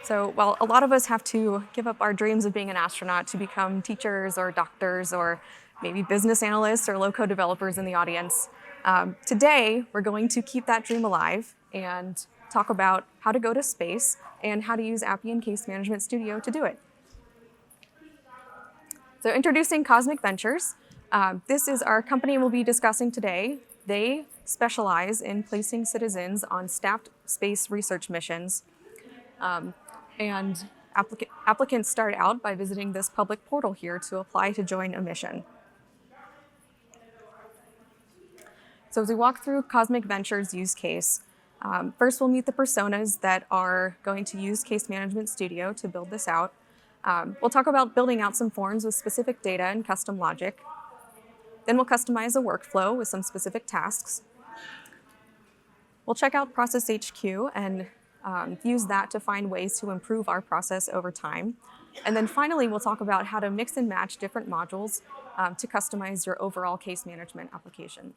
So while a lot of us have to give up our dreams of being an astronaut to become teachers or doctors or maybe business analysts or low-code developers in the audience, today we're going to keep that dream alive and talk about how to go to space and how to use Appian Case Management Studio to do it. So introducing Cosmic Ventures. This is our company we'll be discussing today. They specialize in placing citizens on staffed space research missions. And applicants start out by visiting this public portal here to apply to join a mission. So as we walk through Cosmic Ventures use case, first we'll meet the personas that are going to use Case Management Studio to build this out. We'll talk about building out some forms with specific data and custom logic. Then we'll customize a workflow with some specific tasks. We'll check out Process HQ and use that to find ways to improve our process over time. And then finally, we'll talk about how to mix and match different modules to customize your overall case management application.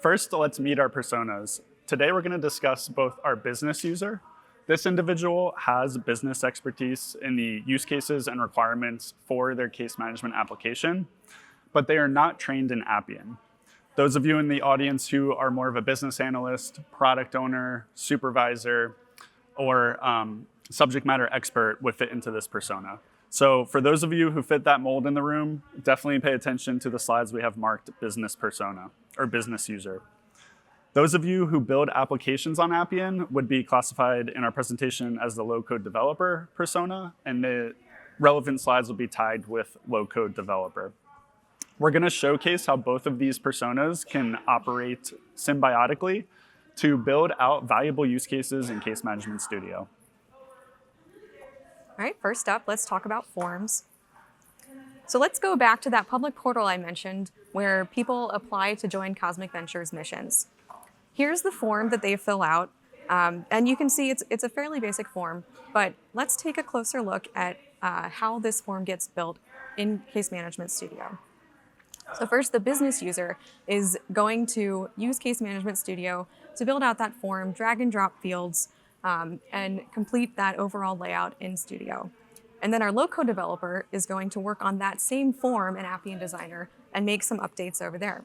First, let's meet our personas. Today, we're going to discuss both our business user. This individual has business expertise in the use cases and requirements for their case management application, but they are not trained in Appian. Those of you in the audience who are more of a business analyst, product owner, supervisor, or subject matter expert would fit into this persona. So for those of you who fit that mold in the room, definitely pay attention to the slides we have marked business persona or business user. Those of you who build applications on Appian would be classified in our presentation as the low-code developer persona, and the relevant slides will be tagged with low-code developer. We're going to showcase how both of these personas can operate symbiotically to build out valuable use cases in Case Management Studio. All right, first up, let's talk about forms. So let's go back to that public portal I mentioned where people apply to join Cosmic Ventures missions. Here's the form that they fill out, and you can see it's a fairly basic form, but let's take a closer look at how this form gets built in Case Management Studio. So first, the business user is going to use Case Management Studio to build out that form, drag and drop fields, and complete that overall layout in Studio. And then our low-code developer is going to work on that same form in Appian Designer and make some updates over there.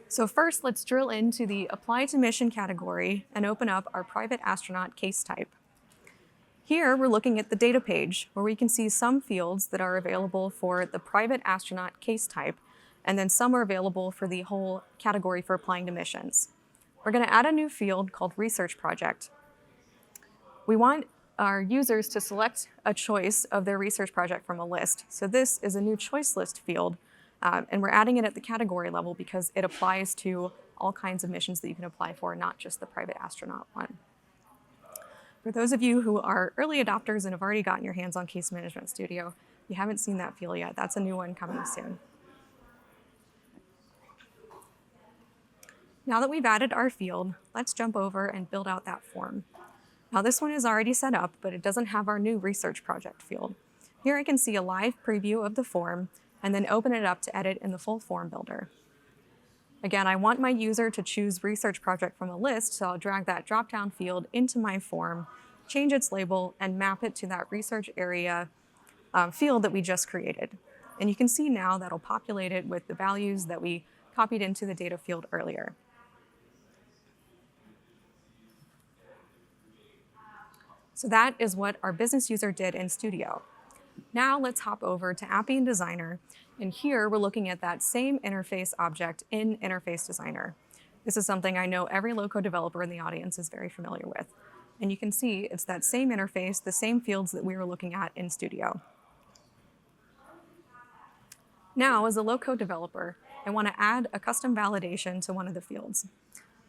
So first, let's drill into the Apply to Mission category and open up our private astronaut case type. Here, we're looking at the data page, where we can see some fields that are available for the private astronaut case type, and then some are available for the whole category for applying to missions. We're going to add a new field called Research Project. We want our users to select a choice of their research project from a list. So this is a new choice list field, and we're adding it at the category level because it applies to all kinds of missions that you can apply for, not just the private astronaut one. For those of you who are early adopters and have already gotten your hands on Case Management Studio, you haven't seen that field yet. That's a new one coming soon. Now that we've added our field, let's jump over and build out that form. Now this one is already set up, but it doesn't have our new research project field. Here I can see a live preview of the form and then open it up to edit in the full form builder. Again, I want my user to choose research project from a list, so I'll drag that drop-down field into my form, change its label, and map it to that research area field that we just created. And you can see now that'll populate it with the values that we copied into the data field earlier. So that is what our business user did in Studio. Now let's hop over to Appian Designer, and here we're looking at that same interface object in Interface Designer. This is something I know every low-code developer in the audience is very familiar with. And you can see it's that same interface, the same fields that we were looking at in Studio. Now, as a low-code developer, I want to add a custom validation to one of the fields.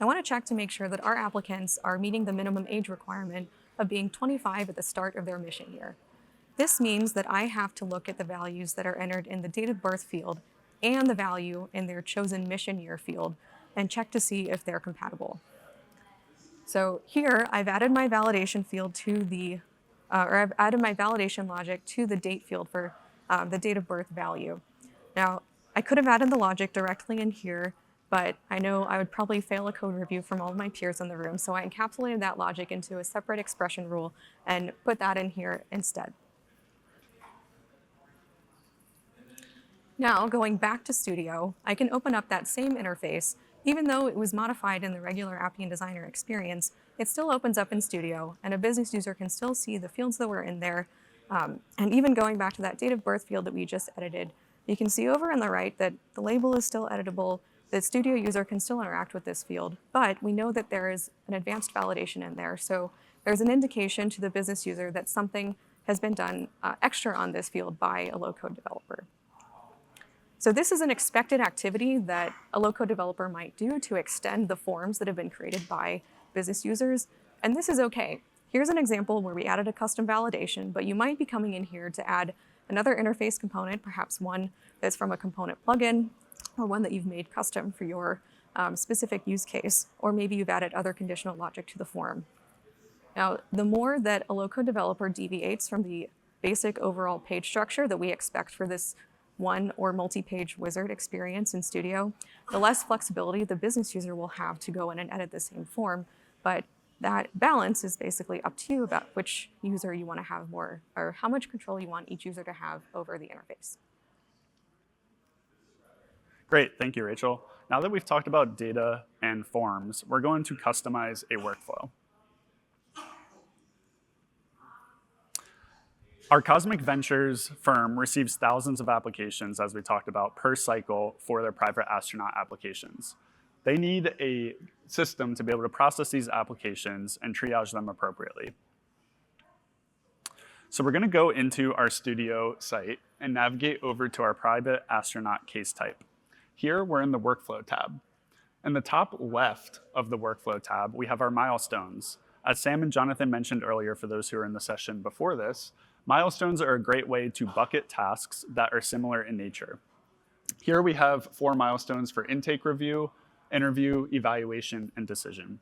I want to check to make sure that our applicants are meeting the minimum age requirement of being 25 at the start of their mission year. This means that I have to look at the values that are entered in the date of birth field and the value in their chosen mission year field and check to see if they're compatible. So here I've added my validation field to the, I've added my validation logic to the date field for the date of birth value. Now, I could have added the logic directly in here, but I know I would probably fail a code review from all of my peers in the room, so I encapsulated that logic into a separate expression rule and put that in here instead. Now, going back to Studio, I can open up that same interface. Even though it was modified in the regular Appian Designer experience, it still opens up in Studio, and a business user can still see the fields that were in there. And even going back to that date of birth field that we just edited, you can see over on the right that the label is still editable. The Studio user can still interact with this field, but we know that there is an advanced validation in there. So there's an indication to the business user that something has been done extra on this field by a low-code developer. So this is an expected activity that a low-code developer might do to extend the forms that have been created by business users, and this is okay. Here's an example where we added a custom validation, but you might be coming in here to add another interface component, perhaps one that's from a component plugin, or one that you've made custom for your specific use case, or maybe you've added other conditional logic to the form. Now, the more that a low-code developer deviates from the basic overall page structure that we expect for this one or multi-page wizard experience in Studio, the less flexibility the business user will have to go in and edit the same form. But that balance is basically up to you about which user you want to have more, or how much control you want each user to have over the interface. Great, thank you, Rachel. Now that we've talked about data and forms, we're going to customize a workflow. Our Cosmic Ventures firm receives thousands of applications, as we talked about, per cycle for their private astronaut applications. They need a system to be able to process these applications and triage them appropriately. So we're going to go into our Studio site and navigate over to our private astronaut case type. Here, we're in the Workflow tab. In the top left of the Workflow tab, we have our milestones. As Sam and Jonathan mentioned earlier, for those who are in the session before this, milestones are a great way to bucket tasks that are similar in nature. Here we have 4 milestones for intake review, interview, evaluation, and decision.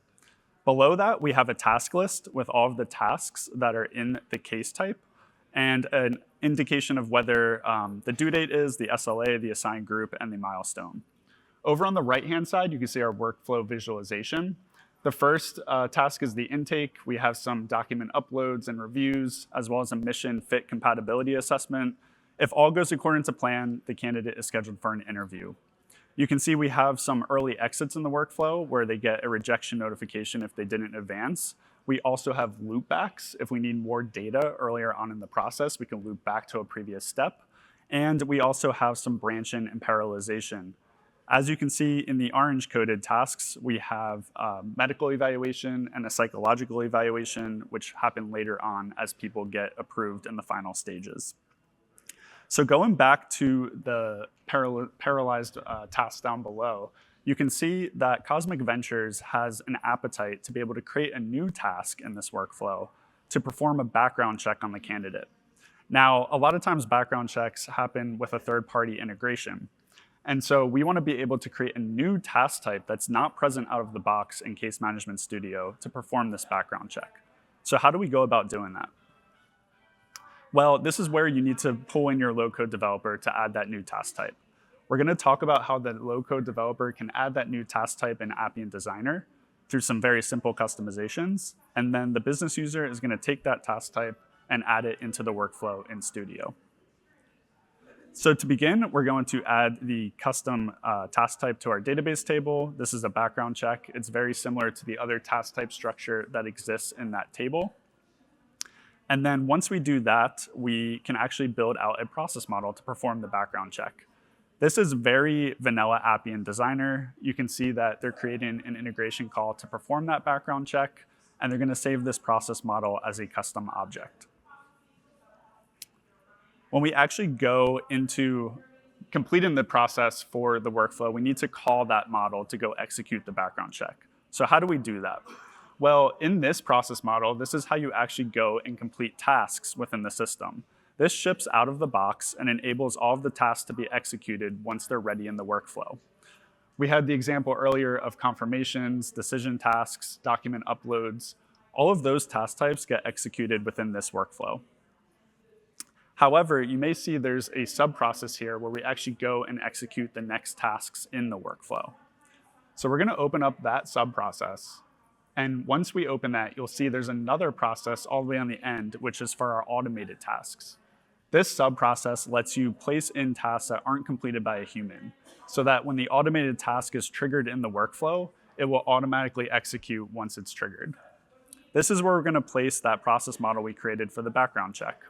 Below that, we have a task list with all of the tasks that are in the case type and an indication of whether the due date is, the SLA, the assigned group, and the milestone. Over on the right-hand side, you can see our workflow visualization. The first task is the intake. We have some document uploads and reviews, as well as a mission fit compatibility assessment. If all goes according to plan, the candidate is scheduled for an interview. You can see we have some early exits in the workflow where they get a rejection notification if they didn't advance. We also have loopbacks. If we need more data earlier on in the process, we can loop back to a previous step. And we also have some branch-in and parallelization. As you can see in the orange coded tasks, we have a medical evaluation and a psychological evaluation, which happen later on as people get approved in the final stages. So going back to the parallelized tasks down below, you can see that Cosmic Ventures has an appetite to be able to create a new task in this workflow to perform a background check on the candidate. Now, a lot of times background checks happen with a third-party integration. And so we want to be able to create a new task type that's not present out of the box in Case Management Studio to perform this background check. So how do we go about doing that? Well, this is where you need to pull in your low-code developer to add that new task type. We're going to talk about how the low-code developer can add that new task type in Appian Designer through some very simple customizations. And then the business user is going to take that task type and add it into the workflow in Studio. So to begin, we're going to add the custom task type to our database table. This is a background check. It's very similar to the other task type structure that exists in that table. And then once we do that, we can actually build out a process model to perform the background check. This is very vanilla Appian Designer. You can see that they're creating an integration call to perform that background check, and they're going to save this process model as a custom object. When we actually go into completing the process for the workflow, we need to call that model to go execute the background check. So how do we do that? Well, in this process model, this is how you actually go and complete tasks within the system. This ships out of the box and enables all of the tasks to be executed once they're ready in the workflow. We had the example earlier of confirmations, decision tasks, document uploads. All of those task types get executed within this workflow. However, you may see there's a sub-process here where we actually go and execute the next tasks in the workflow. So we're going to open up that sub-process. And once we open that, you'll see there's another process all the way on the end, which is for our automated tasks. This sub-process lets you place in tasks that aren't completed by a human, so that when the automated task is triggered in the workflow, it will automatically execute once it's triggered. This is where we're going to place that process model we created for the background check.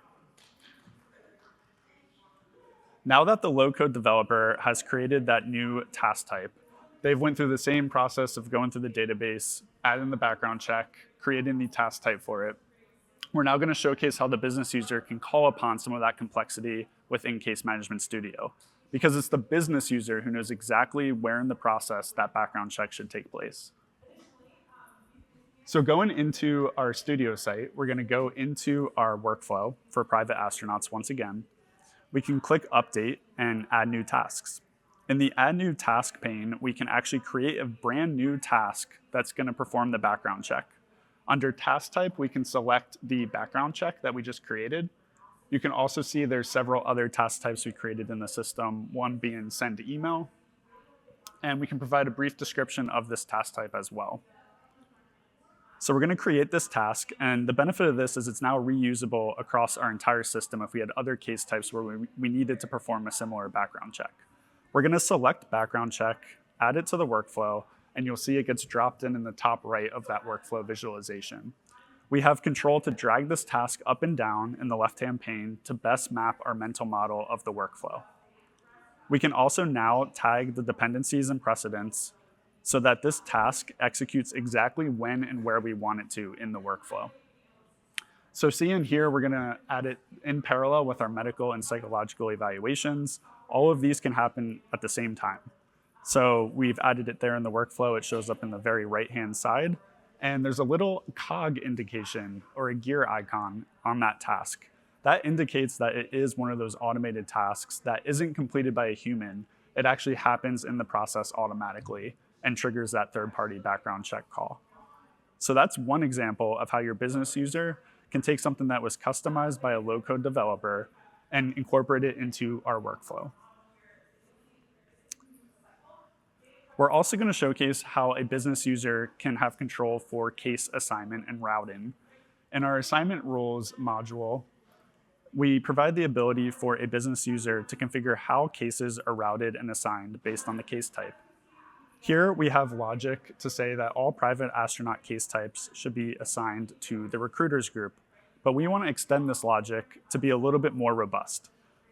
Now that the low-code developer has created that new task type, they've went through the same process of going through the database, adding the background check, creating the task type for it. We're now going to showcase how the business user can call upon some of that complexity within Case Management Studio, because it's the business user who knows exactly where in the process that background check should take place. So going into our studio site, we're going to go into our workflow for private astronauts once again. We can click Update and add new tasks. In the Add New Task pane, we can actually create a brand new task that's going to perform the background check. Under Task Type, we can select the background check that we just created. You can also see there's several other task types we created in the system, one being Send Email. And we can provide a brief description of this task type as well. So we're going to create this task, and the benefit of this is it's now reusable across our entire system if we had other case types where we needed to perform a similar background check. We're going to select background check, add it to the workflow, and you'll see it gets dropped in the top right of that workflow visualization. We have control to drag this task up and down in the left-hand pane to best map our mental model of the workflow. We can also now tag the dependencies and precedents so that this task executes exactly when and where we want it to in the workflow. So seeing here, we're gonna add it in parallel with our medical and psychological evaluations. All of these can happen at the same time. So we've added it there in the workflow. It shows up in the very right-hand side. And there's a little cog indication or a gear icon on that task. That indicates that it is one of those automated tasks that isn't completed by a human. It actually happens in the process automatically and triggers that third-party background check call. So that's one example of how your business user can take something that was customized by a low-code developer and incorporate it into our workflow. We're also going to showcase how a business user can have control for case assignment and routing. In our assignment rules module, we provide the ability for a business user to configure how cases are routed and assigned based on the case type. Here we have logic to say that all private astronaut case types should be assigned to the recruiters group, but we want to extend this logic to be a little bit more robust.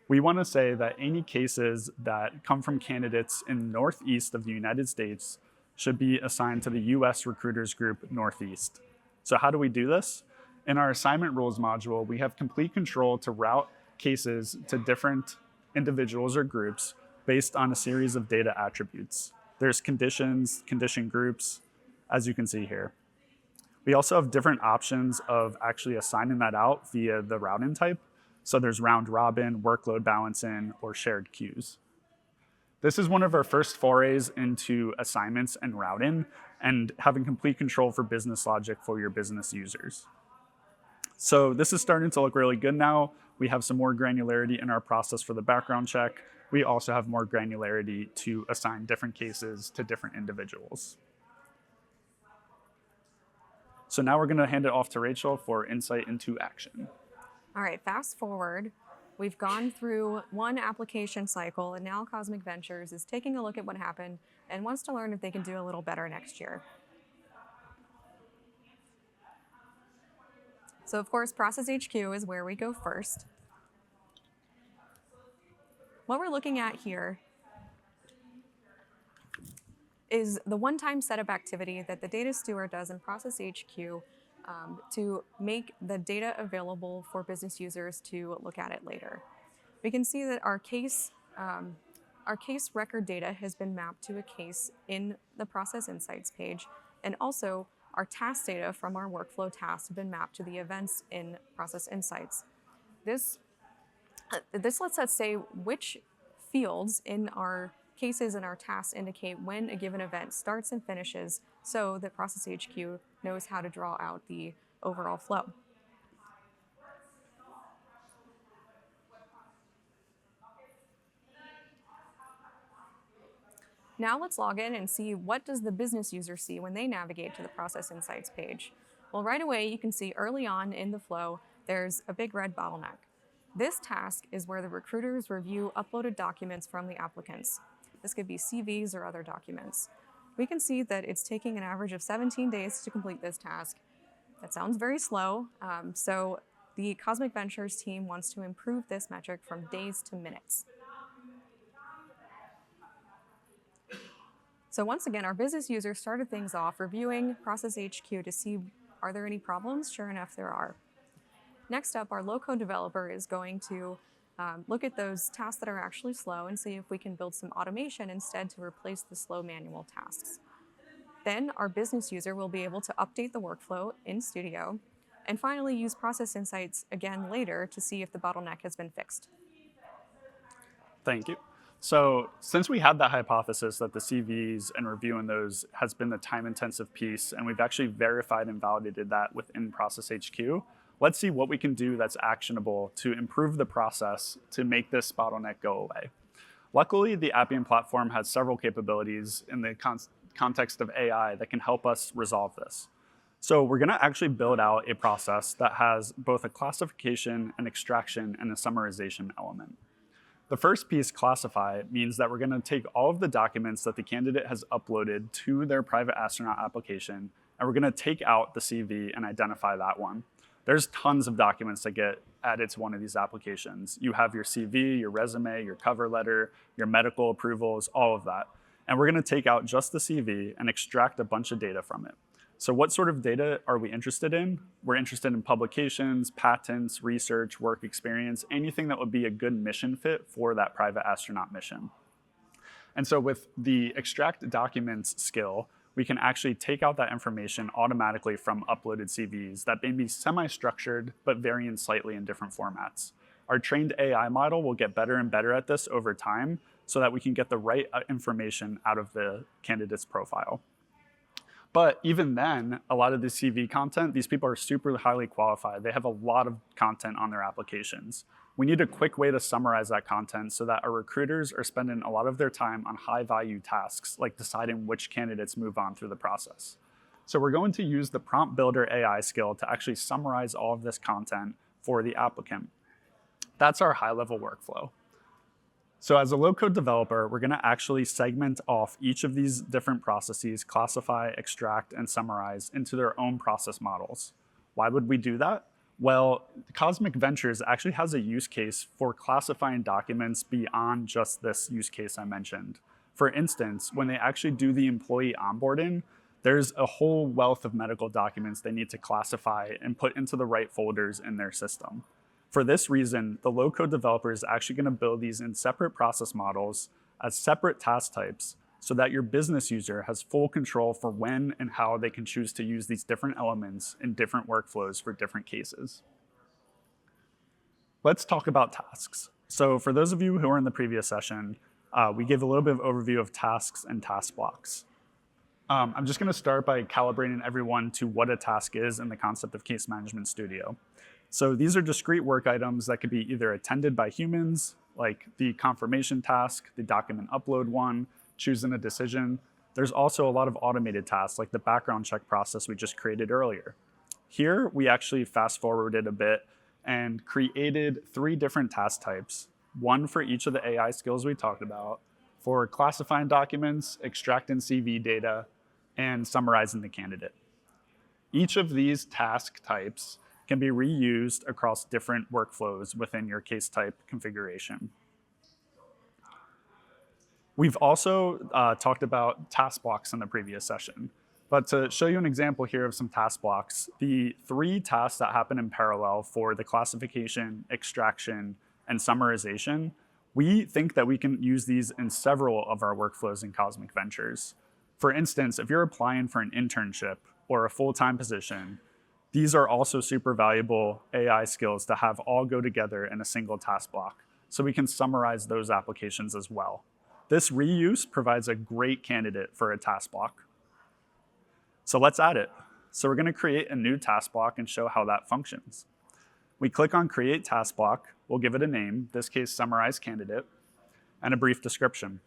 We want to say that any cases that come from candidates in the northeast of the United States should be assigned to the US recruiters group Northeast. So how do we do this? In our assignment rules module, we have complete control to route cases to different individuals or groups based on a series of data attributes. There's conditions, condition groups, as you can see here. We also have different options of actually assigning that out via the routing type. So there's round robin, workload balancing, or shared queues. This is one of our first forays into assignments and routing and having complete control for business logic for your business users. So this is starting to look really good now. We have some more granularity in our process for the background check. We also have more granularity to assign different cases to different individuals. So now we're going to hand it off to Rachel for insight into action. All right, fast forward. We've gone through one application cycle, and now Cosmic Ventures is taking a look at what happened and wants to learn if they can do a little better next year. So of course, Process HQ is where we go first. What we're looking at here is the one-time setup activity that the data steward does in Process HQ to make the data available for business users to look at it later. We can see that our case record data has been mapped to a case in the Process Insights page, and also our task data from our workflow tasks have been mapped to the events in Process Insights. This lets us say which fields in our cases and our tasks indicate when a given event starts and finishes so that Process HQ knows how to draw out the overall flow. Now let's log in and see what does the business user see when they navigate to the Process Insights page. Well, right away you can see early on in the flow, there's a big red bottleneck. This task is where the recruiters review uploaded documents from the applicants. This could be CVs or other documents. We can see that it's taking an average of 17 days to complete this task. That sounds very slow, so the Cosmic Ventures team wants to improve this metric from days to minutes. So once again, our business user started things off reviewing Process HQ to see, are there any problems? Sure enough, there are. Next up, our low-code developer is going to look at those tasks that are actually slow and see if we can build some automation instead to replace the slow manual tasks. Then our business user will be able to update the workflow in Studio and finally use Process Insights again later to see if the bottleneck has been fixed. Thank you. So since we had that hypothesis that the CVs and reviewing those has been the time-intensive piece, and we've actually verified and validated that within Process HQ, let's see what we can do that's actionable to improve the process to make this bottleneck go away. Luckily, the Appian platform has several capabilities in the context of AI that can help us resolve this. So we're going to actually build out a process that has both a classification, an extraction, and a summarization element. The first piece, classify, means that we're going to take all of the documents that the candidate has uploaded to their private astronaut application, and we're going to take out the CV and identify that one. There's tons of documents that get added to one of these applications. You have your CV, your resume, your cover letter, your medical approvals, all of that. And we're going to take out just the CV and extract a bunch of data from it. So what sort of data are we interested in? We're interested in publications, patents, research, work experience, anything that would be a good mission fit for that private astronaut mission. And so with the extract documents skill, we can actually take out that information automatically from uploaded CVs that may be semi-structured, but varying slightly in different formats. Our trained AI model will get better and better at this over time so that we can get the right information out of the candidate's profile. But even then, a lot of the CV content, these people are super highly qualified. They have a lot of content on their applications. We need a quick way to summarize that content so that our recruiters are spending a lot of their time on high-value tasks, like deciding which candidates move on through the process. So we're going to use the prompt builder AI skill to actually summarize all of this content for the applicant. That's our high-level workflow. So as a low-code developer, we're going to actually segment off each of these different processes, classify, extract, and summarize into their own process models. Why would we do that? Well, Cosmic Ventures actually has a use case for classifying documents beyond just this use case I mentioned. For instance, when they actually do the employee onboarding, there's a whole wealth of medical documents they need to classify and put into the right folders in their system. For this reason, the low-code developer is actually going to build these in separate process models as separate task types so that your business user has full control for when and how they can choose to use these different elements in different workflows for different cases. Let's talk about tasks. So for those of you who were in the previous session, we gave a little bit of overview of tasks and task blocks. I'm just going to start by calibrating everyone to what a task is in the concept of Case Management Studio. So these are discrete work items that could be either attended by humans, like the confirmation task, the document upload one, choosing a decision. There's also a lot of automated tasks, like the background check process we just created earlier. Here, we actually fast-forwarded a bit and created 3 different task types, one for each of the AI skills we talked about, for classifying documents, extracting CV data, and summarizing the candidate. Each of these task types can be reused across different workflows within your case type configuration. We've also talked about task blocks in the previous session. But to show you an example here of some task blocks, the 3 tasks that happen in parallel for the classification, extraction, and summarization, we think that we can use these in several of our workflows in Cosmic Ventures. For instance, if you're applying for an internship or a full-time position, these are also super valuable AI skills to have all go together in a single task block, so we can summarize those applications as well. This reuse provides a great candidate for a task block. So let's add it. So we're going to create a new task block and show how that functions. We click on Create Task Block. We'll give it a name, this case Summarize Candidate, and a brief description.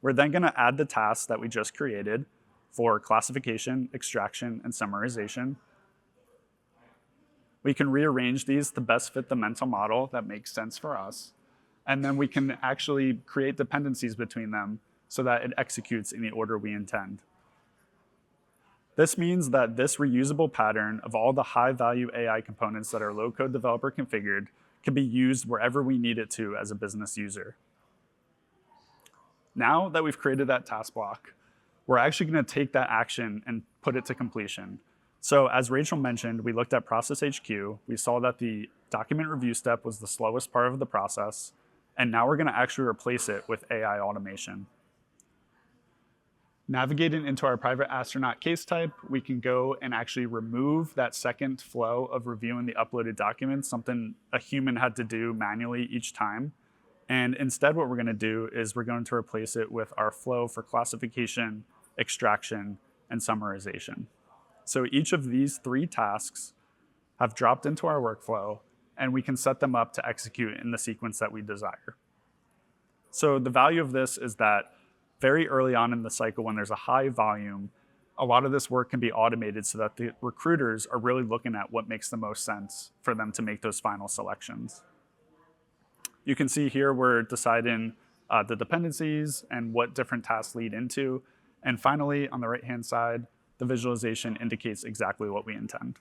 We're then going to add the tasks that we just created for classification, extraction, and summarization. We can rearrange these to best fit the mental model that makes sense for us. And then we can actually create dependencies between them so that it executes in the order we intend. This means that this reusable pattern of all the high-value AI components that our low-code developer configured can be used wherever we need it to as a business user. Now that we've created that task block, we're actually going to take that action and put it to completion. So as Rachel mentioned, we looked at Process HQ. We saw that the document review step was the slowest part of the process. And now we're going to actually replace it with AI automation. Navigating into our private astronaut case type, we can go and actually remove that second flow of reviewing the uploaded documents, something a human had to do manually each time. And instead, what we're going to do is we're going to replace it with our flow for classification, extraction, and summarization. So each of these 3 tasks have dropped into our workflow, and we can set them up to execute in the sequence that we desire. So the value of this is that very early on in the cycle, when there's a high volume, a lot of this work can be automated so that the recruiters are really looking at what makes the most sense for them to make those final selections. You can see here we're deciding the dependencies and what different tasks lead into. And finally, on the right-hand side, the visualization indicates exactly what we intend.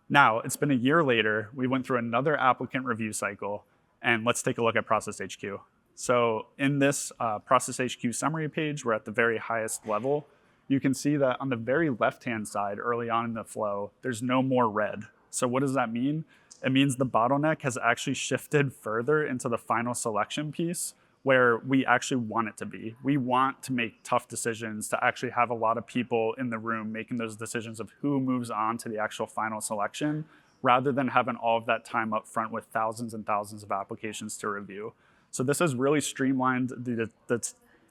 Now, it's been a year later, we went through another applicant review cycle, and let's take a look at Process HQ. So in this Process HQ summary page, we're at the very highest level. You can see that on the very left-hand side, early on in the flow, there's no more red. So what does that mean? It means the bottleneck has actually shifted further into the final selection piece, where we actually want it to be. We want to make tough decisions, to actually have a lot of people in the room making those decisions of who moves on to the actual final selection, rather than having all of that time up front with thousands and thousands of applications to review. So this has really streamlined the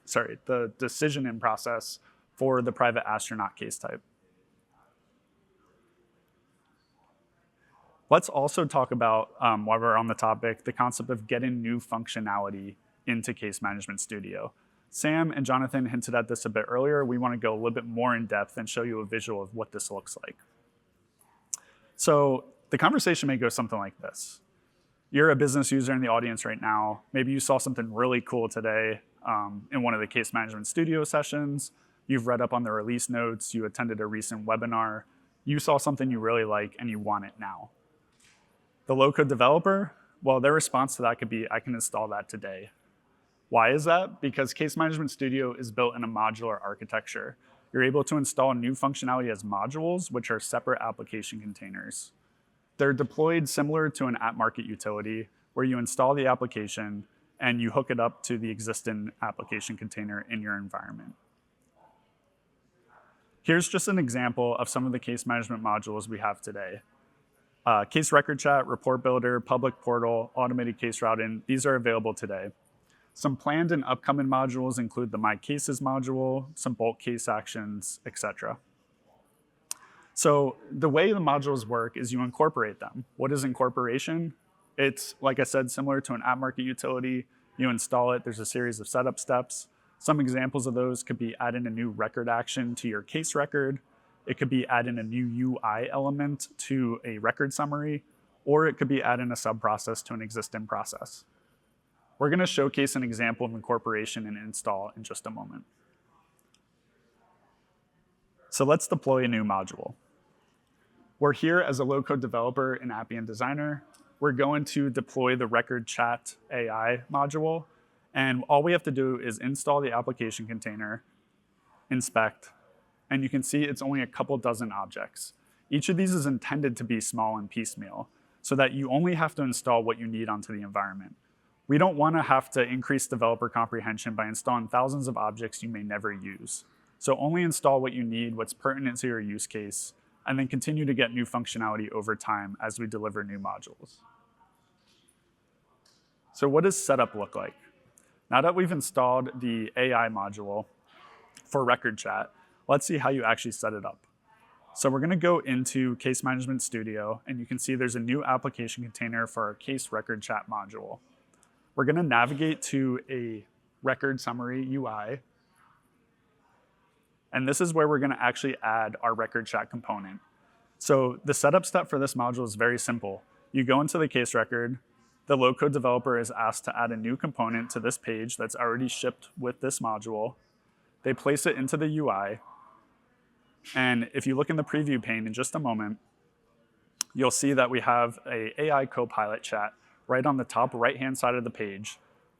decisioning process for the private astronaut case type. Let's also talk about, while we're on the topic, the concept of getting new functionality into Case Management Studio. Sam and Jonathan hinted at this a bit earlier. We want to go a little bit more in depth and show you a visual of what this looks like. So the conversation may go something like this. You're a business user in the audience right now. Maybe you saw something really cool today in one of the Case Management Studio sessions. You've read up on the release notes. You attended a recent webinar. You saw something you really like and you want it now. The low-code developer, well, their response to that could be, I can install that today. Why is that? Because Case Management Studio is built in a modular architecture. You're able to install new functionality as modules, which are separate application containers. They're deployed similar to an app market utility, where you install the application and you hook it up to the existing application container in your environment. Here's just an example of some of the case management modules we have today. Case record chat, report builder, public portal, automated case routing, these are available today. Some planned and upcoming modules include the My Cases module, some bulk case actions, etc. So the way the modules work is you incorporate them. What is incorporation? It's, like I said, similar to an app market utility. You install it, there's a series of setup steps. Some examples of those could be adding a new record action to your case record. It could be adding a new UI element to a record summary, or it could be adding a sub-process to an existing process. We're going to showcase an example of incorporation and install in just a moment. So let's deploy a new module. We're here as a low-code developer in Appian Designer. We're going to deploy the record chat AI module. And all we have to do is install the application container, inspect, and you can see it's only a couple dozen objects. Each of these is intended to be small and piecemeal, so that you only have to install what you need onto the environment. We don't want to have to increase developer comprehension by installing thousands of objects you may never use. So only install what you need, what's pertinent to your use case, and then continue to get new functionality over time as we deliver new modules. So what does setup look like? Now that we've installed the AI module for record chat, let's see how you actually set it up. So we're going to go into Case Management Studio, and you can see there's a new application container for our case record chat module. We're going to navigate to a record summary UI. And this is where we're going to actually add our record chat component. So the setup step for this module is very simple. You go into the case record. The low-code developer is asked to add a new component to this page that's already shipped with this module. They place it into the UI. And if you look in the preview pane in just a moment, you'll see that we have an AI Copilot chat right on the top right-hand side of the page,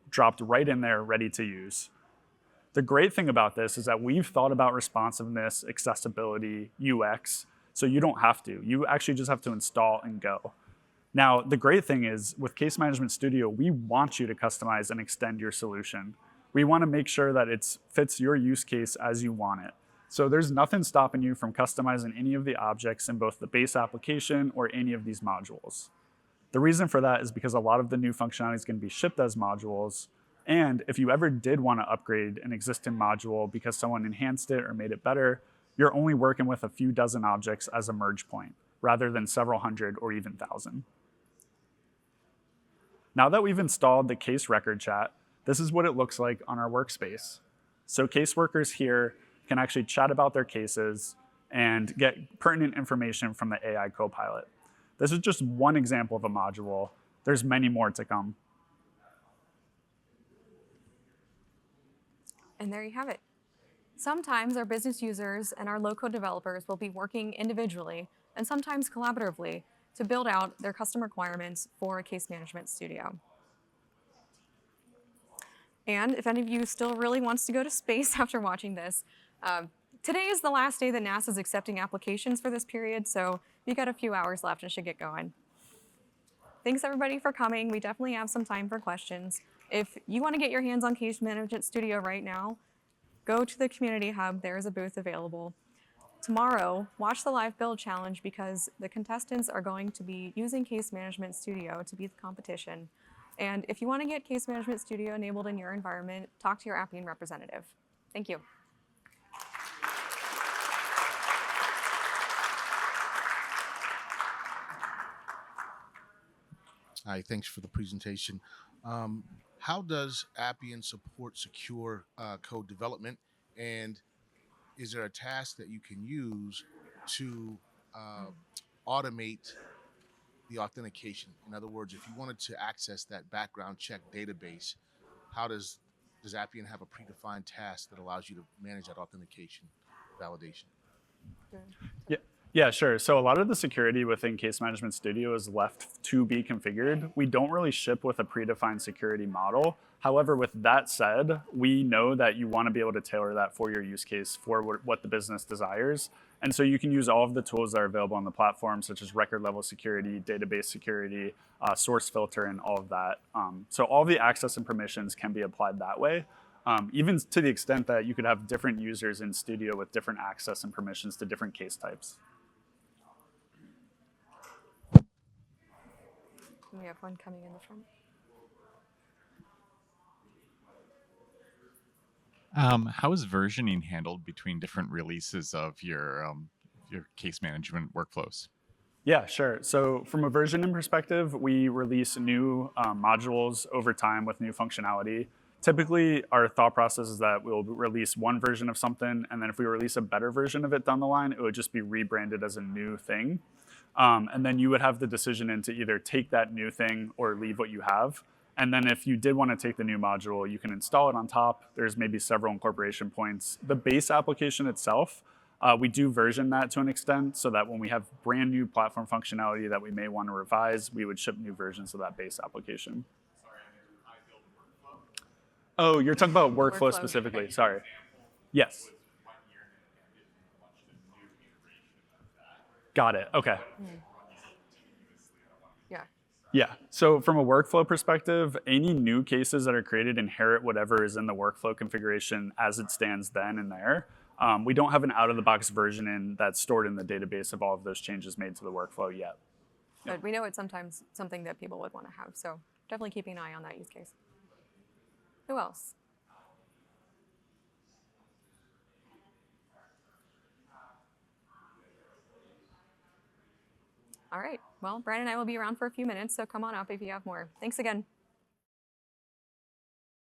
dropped right in there, ready to use. The great thing about this is that we've thought about responsiveness, accessibility, UX, so you don't have to. You actually just have to install and go. Now, the great thing is with Case Management Studio, we want you to customize and extend your solution. We want to make sure that it fits your use case as you want it. So there's nothing stopping you from customizing any of the objects in both the base application or any of these modules. The reason for that is because a lot of the new functionality is going to be shipped as modules. And if you ever did want to upgrade an existing module because someone enhanced it or made it better, you're only working with a few dozen objects as a merge point, rather than several hundred or even thousand. Now that we've installed the case record chat, this is what it looks like on our workspace. So case workers here can actually chat about their cases and get pertinent information from the AI Copilot. This is just one example of a module. There's many more to come. And there you have it. Sometimes our business users and our low-code developers will be working individually and sometimes collaboratively to build out their custom requirements for a case management studio. And if any of you still really wants to go to space after watching this, today is the last day that NASA is accepting applications for this period, so you got a few hours left and should get going. Thanks everybody for coming. We definitely have some time for questions. If you want to get your hands on Case Management Studio right now, go to the Community Hub. There is a booth available. Tomorrow, watch the live build challenge because the contestants are going to be using Case Management Studio to beat the competition. And if you want to get Case Management Studio enabled in your environment, talk to your Appian representative. Thank you. Hi, thanks for the presentation. How does Appian support secure code development? And is there a task that you can use to automate the authentication? In other words, if you wanted to access that background check database, how does Appian have a predefined task that allows you to manage that authentication validation? Yeah, sure. So a lot of the security within Case Management Studio is left to be configured. We don't really ship with a predefined security model. However, with that said, we know that you want to be able to tailor that for your use case, for what the business desires. And so you can use all of the tools that are available on the platform, such as record level security, database security, source filter, and all of that. So all the access and permissions can be applied that way. Even to the extent that you could have different users in Studio with different access and permissions to different case types. We have one coming in the front. How is versioning handled between different releases of your case management workflows? Yeah, sure. So from a versioning perspective, we release new modules over time with new functionality. Typically, our thought process is that we'll release one version of something, and then if we release a better version of it down the line, it would just be rebranded as a new thing. And then you would have the decision in to either take that new thing or leave what you have. And then if you did want to take the new module, you can install it on top. There's maybe several incorporation points. The base application itself, we do version that to an extent so that when we have brand new platform functionality that we may want to revise, we would ship new versions of that base application. Oh, you're talking about workflow specifically. Sorry. Yes. Got it. Okay. Yeah. Yeah. So from a workflow perspective, any new cases that are created inherit whatever is in the workflow configuration as it stands then and there. We don't have an out-of-the-box version that's stored in the database of all of those changes made to the workflow yet. But we know it's sometimes something that people would want to have, so definitely keeping an eye on that use case. Who else? All right. Well, Brian and I will be around for a few minutes, so come on up if you have more. Thanks again.